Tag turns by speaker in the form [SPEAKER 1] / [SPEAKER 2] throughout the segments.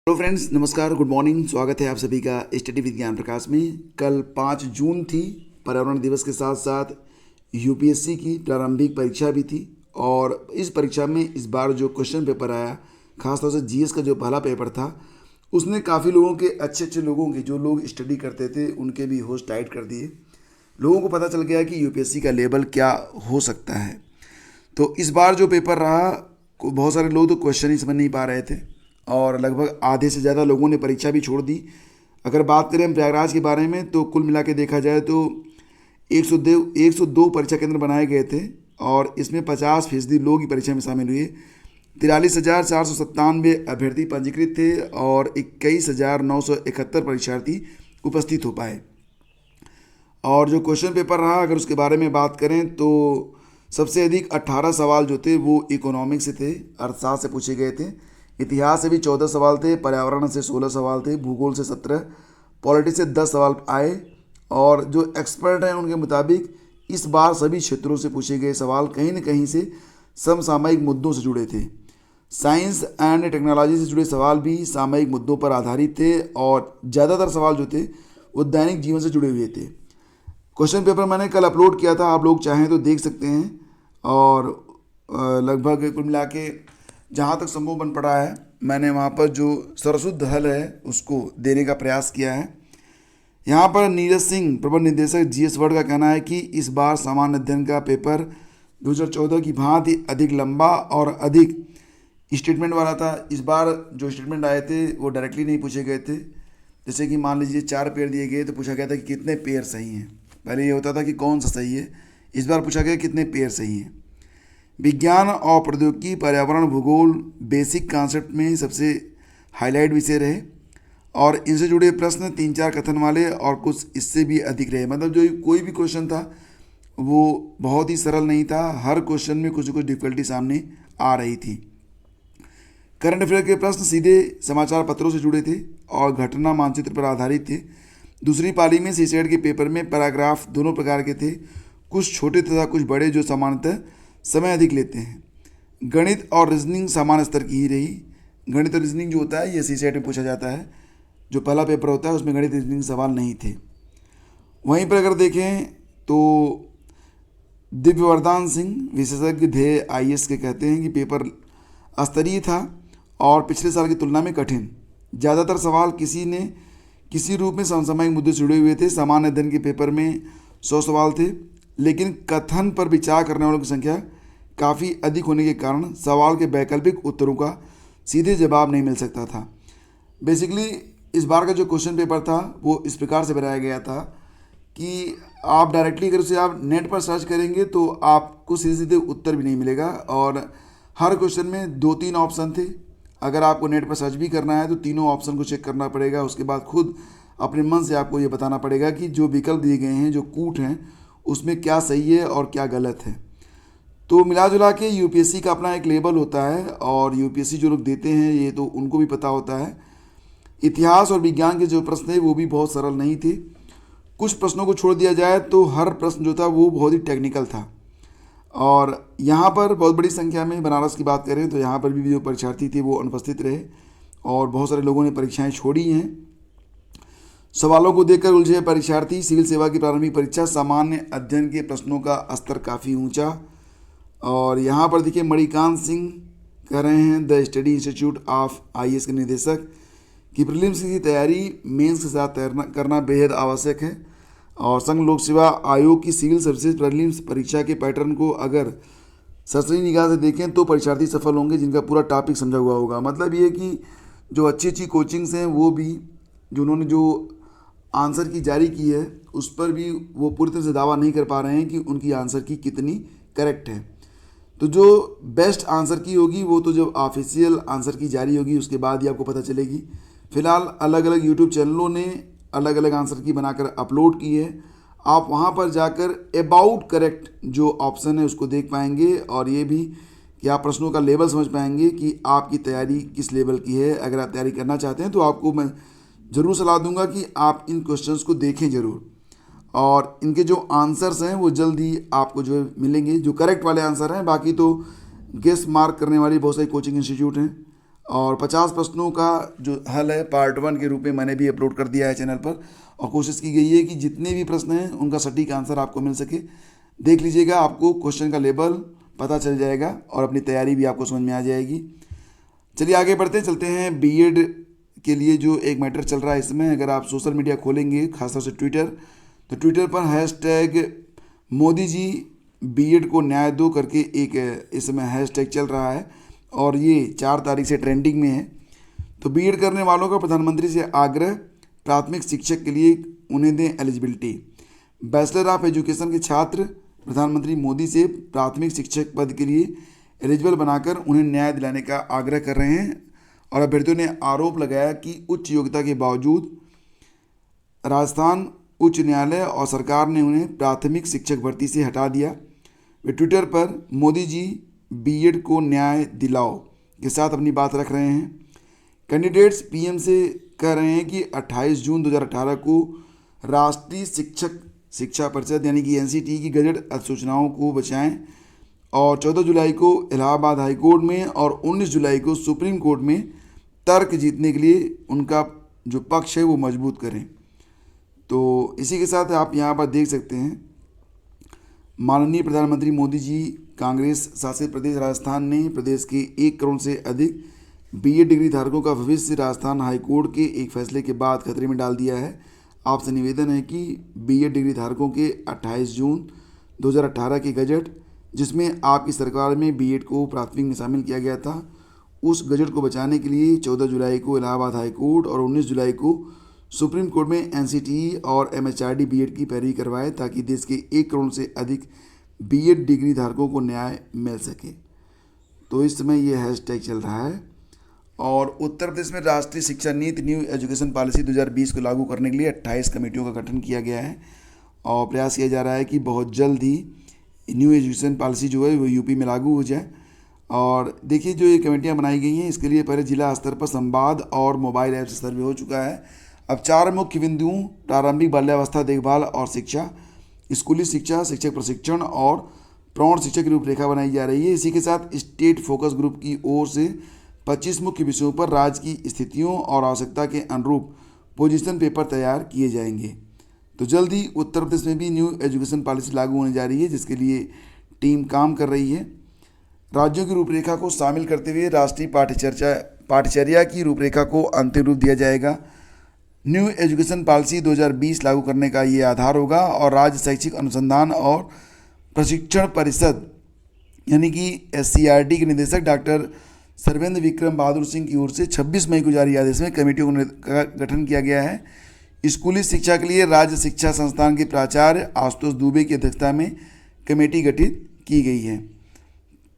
[SPEAKER 1] Hello friends, नमस्कार, good morning. स्वागत है आप सभी का स्टडी विद ज्ञान प्रकाश में। कल 5 जून थी। पर्यावरण दिवस के साथ साथ यूपीएससी की प्रारंभिक परीक्षा भी थी। और इस परीक्षा में इस बार जो क्वेश्चन पेपर आया, खासतौर से जीएस का जो पहला पेपर था, उसने काफ़ी लोगों के अच्छे लोगों के जो लोग स्टडी करते थे उनके भी होश टाइट कर दिए। लोगों को पता चल गया कि यूपीएससी का लेवल क्या हो सकता है। तो इस बार जो पेपर रहा, बहुत सारे लोग तो क्वेश्चन ही समझ नहीं पा रहे थे और लगभग आधे से ज़्यादा लोगों ने परीक्षा भी छोड़ दी। अगर बात करें हम प्रयागराज के बारे में, तो कुल मिला के देखा जाए तो 102 परीक्षा केंद्र बनाए गए थे और इसमें 50% लोग ही परीक्षा में शामिल हुए। 43,497 अभ्यर्थी पंजीकृत थे और 21,971 परीक्षार्थी उपस्थित हो पाए। और जो क्वेश्चन पेपर रहा, अगर उसके बारे में बात करें तो सबसे अधिक 18 सवाल जो थे वो इकोनॉमिक्स से थे, अर्थशास्त्र से पूछे गए थे। इतिहास से भी 14 सवाल थे, पर्यावरण से 16 सवाल थे, भूगोल से 17, पॉलिटिक्स से 10 सवाल आए। और जो एक्सपर्ट हैं उनके मुताबिक इस बार सभी क्षेत्रों से पूछे गए सवाल कहीं न कहीं से समसामयिक मुद्दों से जुड़े थे। साइंस एंड टेक्नोलॉजी से जुड़े सवाल भी सामयिक मुद्दों पर आधारित थे और ज़्यादातर सवाल जो थे वो दैनिक जीवन से जुड़े हुए थे। क्वेश्चन पेपर मैंने कल अपलोड किया था, आप लोग चाहें तो देख सकते हैं। और लगभग कुल मिला के जहाँ तक संभव बन पड़ा है, मैंने वहाँ पर जो सरशुद्ध हल है उसको देने का प्रयास किया है। यहाँ पर नीरज सिंह, प्रबंध निदेशक जीएस वर्ड, का कहना है कि इस बार सामान्य अध्ययन का पेपर 2014 की भांति अधिक लंबा और अधिक स्टेटमेंट वाला था। इस बार जो स्टेटमेंट आए थे वो डायरेक्टली नहीं पूछे गए थे। जैसे कि मान लीजिए 4 पेयर दिए गए तो पूछा गया था कि कितने पेयर सही हैं। पहले ये होता था कि कौन सा सही है, इस बार पूछा गया कितने पेयर सही हैं। विज्ञान और प्रौद्योगिकी, पर्यावरण, भूगोल बेसिक कॉन्सेप्ट में सबसे हाईलाइट विषय रहे और इनसे जुड़े प्रश्न 3-4 कथन वाले और कुछ इससे भी अधिक रहे। मतलब जो कोई भी क्वेश्चन था वो बहुत ही सरल नहीं था, हर क्वेश्चन में कुछ न कुछ डिफिकल्टी सामने आ रही थी। करंट अफेयर के प्रश्न सीधे समाचार पत्रों से जुड़े थे और घटना मानचित्र पर आधारित थे। दूसरी पाली में सीसेट के पेपर में पैराग्राफ दोनों प्रकार के थे, कुछ छोटे तथा कुछ बड़े जो सामान्यतः समय अधिक लेते हैं। गणित और रीजनिंग सामान्य स्तर की ही रही। गणित और रीजनिंग जो होता है ये सीसेट में पूछा जाता है। जो पहला पेपर होता है उसमें गणित रीजनिंग सवाल नहीं थे। वहीं पर अगर देखें तो दिव्यवरदान सिंह, विशेषज्ञ ध्येय आईएएस के, कहते हैं कि पेपर स्तरीय था और पिछले साल की तुलना में कठिन। ज़्यादातर सवाल किसी रूप में समसामयिक मुद्दे से जुड़े हुए थे। सामान्य अध्ययन के पेपर में 100 सवाल थे, लेकिन कथन पर विचार करने वालों की संख्या काफ़ी अधिक होने के कारण सवाल के वैकल्पिक उत्तरों का सीधे जवाब नहीं मिल सकता था। बेसिकली इस बार का जो क्वेश्चन पेपर था वो इस प्रकार से बनाया गया था कि आप डायरेक्टली अगर उसे आप नेट पर सर्च करेंगे तो आपको सीधे सीधे उत्तर भी नहीं मिलेगा। और हर क्वेश्चन में 2-3 ऑप्शन थे। अगर आपको नेट पर सर्च भी करना है तो तीनों ऑप्शन को चेक करना पड़ेगा। उसके बाद खुद अपने मन से आपको ये बताना पड़ेगा कि जो विकल्प दिए गए हैं, जो कूट हैं, उसमें क्या सही है और क्या गलत है। तो मिला जुला के यूपीएससी का अपना एक लेवल होता है और यूपीएससी जो लोग देते हैं ये तो उनको भी पता होता है। इतिहास और विज्ञान के जो प्रश्न थे वो भी बहुत सरल नहीं थे। कुछ प्रश्नों को छोड़ दिया जाए तो हर प्रश्न जो था वो बहुत ही टेक्निकल था। और यहाँ पर बहुत बड़ी संख्या में बनारस की बात करें तो यहाँ पर भी जो परीक्षार्थी थे वो अनुपस्थित रहे और बहुत सारे लोगों ने परीक्षाएँ छोड़ी हैं। सवालों को देखकर उलझे परीक्षार्थी। सिविल सेवा की प्रारंभिक परीक्षा, सामान्य अध्ययन के प्रश्नों का स्तर काफ़ी ऊंचा। और यहाँ पर देखिए मणिकांत सिंह कह रहे हैं, the study institute of IAS के निदेशक, कि प्रीलिम्स की तैयारी मेंस के साथ करना बेहद आवश्यक है। और संघ लोक सेवा आयोग की सिविल सर्विसेज प्रीलिम्स परीक्षा के पैटर्न को अगर सरसरी निगाह से देखें तो परीक्षार्थी सफल होंगे जिनका पूरा टॉपिक समझा हुआ होगा। मतलब ये कि जो अच्छी कोचिंग्स हैं वो भी जो उन्होंने जो आंसर की जारी की है उस पर भी वो पूरी तरह से दावा नहीं कर पा रहे हैं कि उनकी आंसर की कितनी करेक्ट है। तो जो बेस्ट आंसर की होगी वो तो जब ऑफिशियल आंसर की जारी होगी उसके बाद ही आपको पता चलेगी। फिलहाल अलग अलग यूट्यूब चैनलों ने अलग अलग आंसर की बनाकर अपलोड की है। आप वहाँ पर जाकर अबाउट करेक्ट जो ऑप्शन है उसको देख पाएंगे और ये भी कि आप प्रश्नों का लेवल समझ पाएंगे कि आपकी तैयारी किस लेवल की है। अगर आप तैयारी करना चाहते हैं तो आपको मैं ज़रूर सलाह दूंगा कि आप इन क्वेश्चंस को देखें ज़रूर और इनके जो आंसर्स हैं वो जल्द ही आपको जो है मिलेंगे, जो करेक्ट वाले आंसर हैं। बाकी तो गेस मार्क करने वाली बहुत सारी कोचिंग इंस्टीट्यूट हैं और 50 प्रश्नों का जो हल है पार्ट 1 के रूप में मैंने भी अपलोड कर दिया है चैनल पर, और कोशिश की गई है कि जितने भी प्रश्न हैं उनका सटीक आंसर आपको मिल सके। देख लीजिएगा, आपको क्वेश्चन का लेवल पता चल जाएगा और अपनी तैयारी भी आपको समझ में आ जाएगी। चलिए आगे बढ़ते हैं, चलते हैं बीएड के लिए जो एक मैटर चल रहा है इसमें। अगर आप सोशल मीडिया खोलेंगे, खासतौर से ट्विटर, तो ट्विटर पर हैशटैग मोदी जी बीएड को न्याय दो करके एक इसमें हैशटैग चल रहा है और ये 4 तारीख से ट्रेंडिंग में है। तो बीएड करने वालों का प्रधानमंत्री से आग्रह, प्राथमिक शिक्षक के लिए उन्हें दें एलिजिबिलिटी। बैचलर ऑफ एजुकेशन के छात्र प्रधानमंत्री मोदी से प्राथमिक शिक्षक पद के लिए एलिजिबल बनाकर उन्हें न्याय दिलाने का आग्रह कर रहे हैं। और अभ्यर्थियों ने आरोप लगाया कि उच्च योग्यता के बावजूद राजस्थान उच्च न्यायालय और सरकार ने उन्हें प्राथमिक शिक्षक भर्ती से हटा दिया। वे ट्विटर पर मोदी जी बीएड को न्याय दिलाओ के साथ अपनी बात रख रहे हैं। कैंडिडेट्स पीएम से कह रहे हैं कि 28 जून 2018 को राष्ट्रीय शिक्षक शिक्षा परिषद यानी कि एनसीटी की गजट अधिसूचनाओं को बचाएं और 14 जुलाई को इलाहाबाद हाई कोर्ट में और 19 जुलाई को सुप्रीम कोर्ट में तर्क जीतने के लिए उनका जो पक्ष है वो मजबूत करें। तो इसी के साथ आप यहाँ पर देख सकते हैं, माननीय प्रधानमंत्री मोदी जी कांग्रेस शासित प्रदेश राजस्थान ने प्रदेश के 1 करोड़ से अधिक बीएड डिग्री धारकों का भविष्य राजस्थान हाईकोर्ट के एक फैसले के बाद खतरे में डाल दिया है। आपसे निवेदन है कि बीएड डिग्री धारकों के 28 जून 2018 की गजट, जिसमें आपकी सरकार में बीएड को प्राथमिक में शामिल किया गया था, उस गजट को बचाने के लिए 14 जुलाई को इलाहाबाद हाई कोर्ट और 19 जुलाई को सुप्रीम कोर्ट में एनसीटी और एमएचआरडी बीएड की पैरवी करवाए ताकि देश के 1 करोड़ से अधिक बीएड डिग्री धारकों को न्याय मिल सके। तो इस समय ये हैशटैग चल रहा है। और उत्तर प्रदेश में राष्ट्रीय शिक्षा नीति न्यू एजुकेशन पॉलिसी 2020 को लागू करने के लिए 28 कमेटियों का गठन किया गया है और प्रयास किया जा रहा है कि बहुत जल्द ही न्यू एजुकेशन पॉलिसी जो है वो यूपी में लागू हो जाए। और देखिए, जो ये कमेटियां बनाई गई हैं इसके लिए पहले जिला स्तर पर संवाद और मोबाइल ऐप से सर्वे हो चुका है। अब 4 मुख्य बिंदुओं, प्रारंभिक बाल्यावस्था देखभाल और शिक्षा, स्कूली शिक्षा, शिक्षक प्रशिक्षण और प्रौढ़ शिक्षा की रूपरेखा बनाई जा रही है। इसी के साथ स्टेट फोकस ग्रुप की ओर से 25 मुख्य विषयों पर राज्य की स्थितियों और आवश्यकता के अनुरूप पोजीशन पेपर तैयार किए जाएंगे। तो जल्द ही उत्तर प्रदेश में भी न्यू एजुकेशन पॉलिसी लागू होने जा रही है, जिसके लिए टीम काम कर रही है। राज्यों की रूपरेखा को शामिल करते हुए राष्ट्रीय पाठ्यचर्या की रूपरेखा को अंतिम रूप दिया जाएगा। न्यू एजुकेशन पॉलिसी 2020 लागू करने का ये आधार होगा और राज्य शैक्षिक अनुसंधान और प्रशिक्षण परिषद यानी कि एससीईआरटी के निदेशक डॉक्टर सर्वेंद्र विक्रम बहादुर सिंह की ओर से 26 मई को जारी आदेश में कमेटियों का गठन किया गया है। स्कूली शिक्षा के लिए राज्य शिक्षा संस्थान के प्राचार्य आशुतोष दुबे की अध्यक्षता में कमेटी गठित की गई है।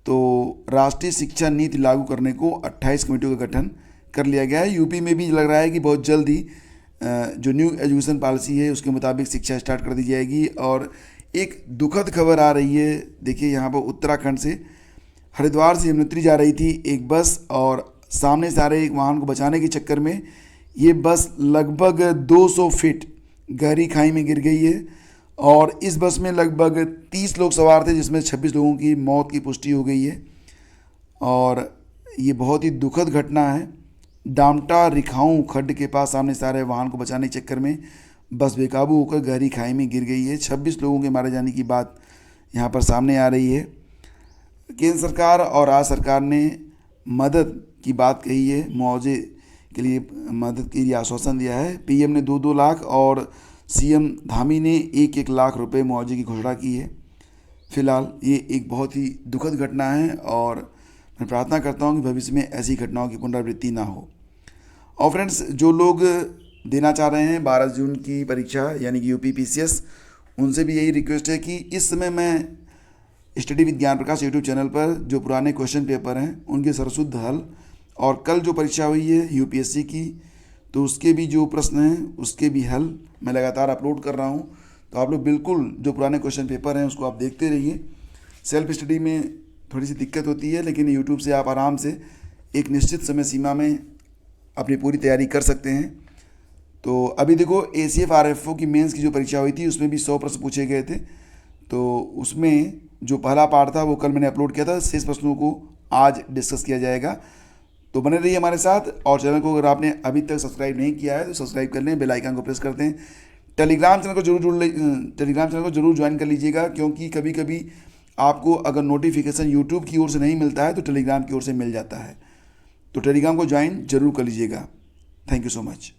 [SPEAKER 1] तो राष्ट्रीय शिक्षा नीति लागू करने को 28 कमेटियों का गठन कर लिया गया है। यूपी में भी लग रहा है कि बहुत जल्द ही जो न्यू एजुकेशन पॉलिसी है उसके मुताबिक शिक्षा स्टार्ट कर दी जाएगी। और एक दुखद खबर आ रही है, देखिए यहाँ पर उत्तराखंड से हरिद्वार से यमुनोत्री जा रही थी एक बस और सामने से आ रहे एक वाहन को बचाने के चक्कर में ये बस लगभग 200 फीट गहरी खाई में गिर गई है और इस बस में लगभग 30 लोग सवार थे, जिसमें 26 लोगों की मौत की पुष्टि हो गई है। और ये बहुत ही दुखद घटना है। डामटा रिखाऊं खड्ड के पास सामने से आ रहे वाहन को बचाने के चक्कर में बस बेकाबू होकर गहरी खाई में गिर गई है। 26 लोगों के मारे जाने की बात यहाँ पर सामने आ रही है। केंद्र सरकार और राज्य सरकार ने मदद की बात कही है, मुआवजे के लिए मदद के लिए आश्वासन दिया है। पीएम ने 2-2 लाख और सीएम धामी ने 1-1 लाख रुपए मुआवजे की घोषणा की है। फिलहाल ये एक बहुत ही दुखद घटना है और मैं प्रार्थना करता हूँ कि भविष्य में ऐसी घटनाओं की पुनरावृत्ति ना हो। और फ्रेंड्स, जो लोग देना चाह रहे हैं 12 जून की परीक्षा यानी कि यूपी पीसीएस, उनसे भी यही रिक्वेस्ट है कि इस समय मैं स्टडी विद ज्ञान प्रकाश यूट्यूब चैनल पर जो पुराने क्वेश्चन पेपर हैं उनके सरशुद्ध हल और कल जो परीक्षा हुई है यूपीएससी की, तो उसके भी जो प्रश्न हैं उसके भी हल मैं लगातार अपलोड कर रहा हूँ। तो आप लोग बिल्कुल जो पुराने क्वेश्चन पेपर हैं उसको आप देखते रहिए। सेल्फ स्टडी में थोड़ी सी दिक्कत होती है, लेकिन यूट्यूब से आप आराम से एक निश्चित समय सीमा में अपनी पूरी तैयारी कर सकते हैं। तो अभी देखो, ACF RFO की मेंस की जो परीक्षा हुई थी उसमें भी 100 प्रश्न पूछे गए थे। तो उसमें जो पहला पार्ट था वो कल मैंने अपलोड किया था, शेष प्रश्नों को आज डिस्कस किया जाएगा। तो बने रहिए हमारे साथ, और चैनल को अगर आपने अभी तक सब्सक्राइब नहीं किया है तो सब्सक्राइब कर लें, बेल आइकन को प्रेस कर दें। टेलीग्राम चैनल को जरूर ज्वाइन कर लीजिएगा, क्योंकि कभी कभी आपको अगर नोटिफिकेशन यूट्यूब की ओर से नहीं मिलता है तो टेलीग्राम की ओर से मिल जाता है। तो टेलीग्राम को ज्वाइन जरूर कर लीजिएगा। Thank you so much.